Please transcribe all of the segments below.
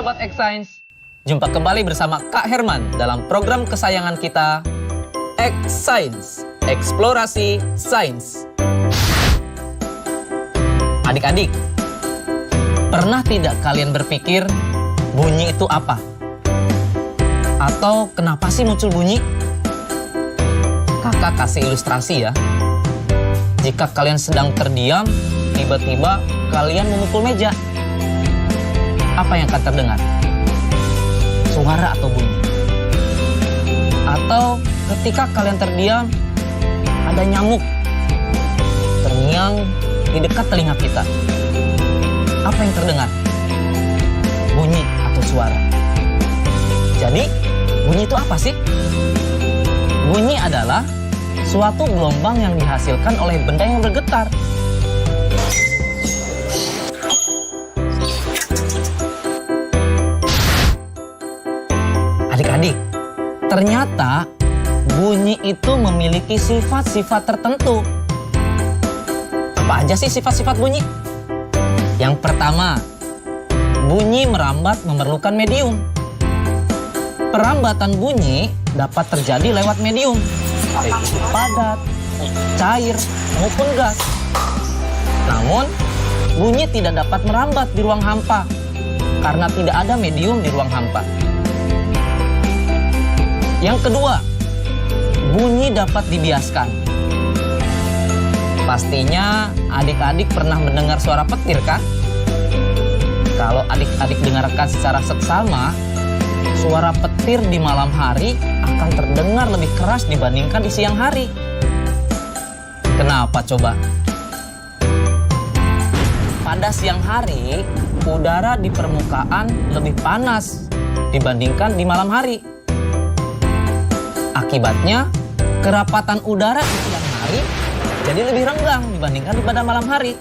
Sobat X-Science, jumpa kembali bersama Kak Herman dalam program kesayangan kita, X-Science, Eksplorasi Sains. Adik-adik, pernah tidak kalian berpikir bunyi itu apa? Atau kenapa sih muncul bunyi? Kakak kasih ilustrasi ya. Jika kalian sedang terdiam, tiba-tiba kalian memukul meja. Apa yang akan terdengar? Suara atau bunyi? Atau ketika kalian terdiam, ada nyamuk terngiang di dekat telinga kita. Apa yang terdengar? Bunyi atau suara? Jadi, bunyi itu apa sih? Bunyi adalah suatu gelombang yang dihasilkan oleh benda yang bergetar. Adik-adik, ternyata bunyi itu memiliki sifat-sifat tertentu. Apa aja sih sifat-sifat bunyi? Yang pertama, bunyi merambat memerlukan medium. Perambatan bunyi dapat terjadi lewat medium, baik itu padat, cair, maupun gas. Namun, bunyi tidak dapat merambat di ruang hampa karena tidak ada medium di ruang hampa. Yang kedua, bunyi dapat dibiaskan. Pastinya adik-adik pernah mendengar suara petir kan? Kalau adik-adik dengarkan secara seksama, suara petir di malam hari akan terdengar lebih keras dibandingkan di siang hari. Kenapa coba? Pada siang hari, udara di permukaan lebih panas dibandingkan di malam hari. Akibatnya, kerapatan udara di siang hari jadi lebih renggang dibandingkan pada malam hari.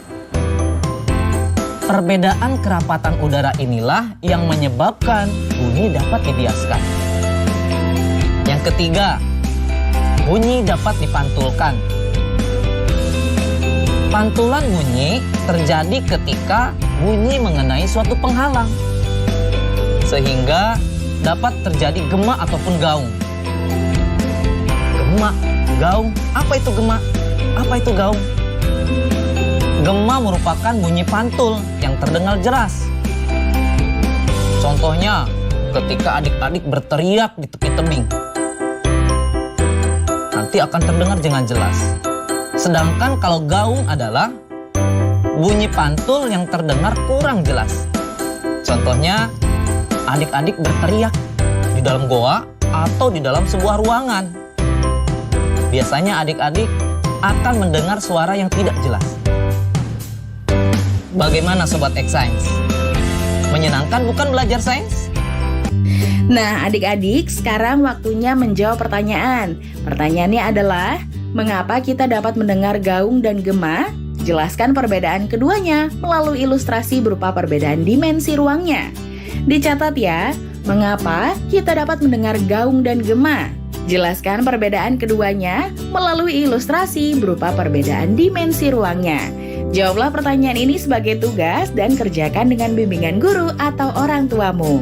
Perbedaan kerapatan udara inilah yang menyebabkan bunyi dapat dibiaskan. Yang ketiga, bunyi dapat dipantulkan. Pantulan bunyi terjadi ketika bunyi mengenai suatu penghalang, sehingga dapat terjadi gema ataupun gaung. Gema, gaung, apa itu gema? Apa itu gaung? Gema merupakan bunyi pantul yang terdengar jelas. Contohnya, ketika adik-adik berteriak di tepi tebing, nanti akan terdengar dengan jelas. Sedangkan kalau gaung adalah bunyi pantul yang terdengar kurang jelas. Contohnya, adik-adik berteriak di dalam goa atau di dalam sebuah ruangan. Biasanya adik-adik akan mendengar suara yang tidak jelas. Bagaimana Sobat X-Science? Menyenangkan bukan belajar sains? Nah adik-adik, sekarang waktunya menjawab pertanyaan. Pertanyaannya adalah, mengapa kita dapat mendengar gaung dan gema? Jelaskan perbedaan keduanya melalui ilustrasi berupa perbedaan dimensi ruangnya. Dicatat ya, mengapa kita dapat mendengar gaung dan gema? Jelaskan perbedaan keduanya melalui ilustrasi berupa perbedaan dimensi ruangnya. Jawablah pertanyaan ini sebagai tugas dan kerjakan dengan bimbingan guru atau orang tuamu.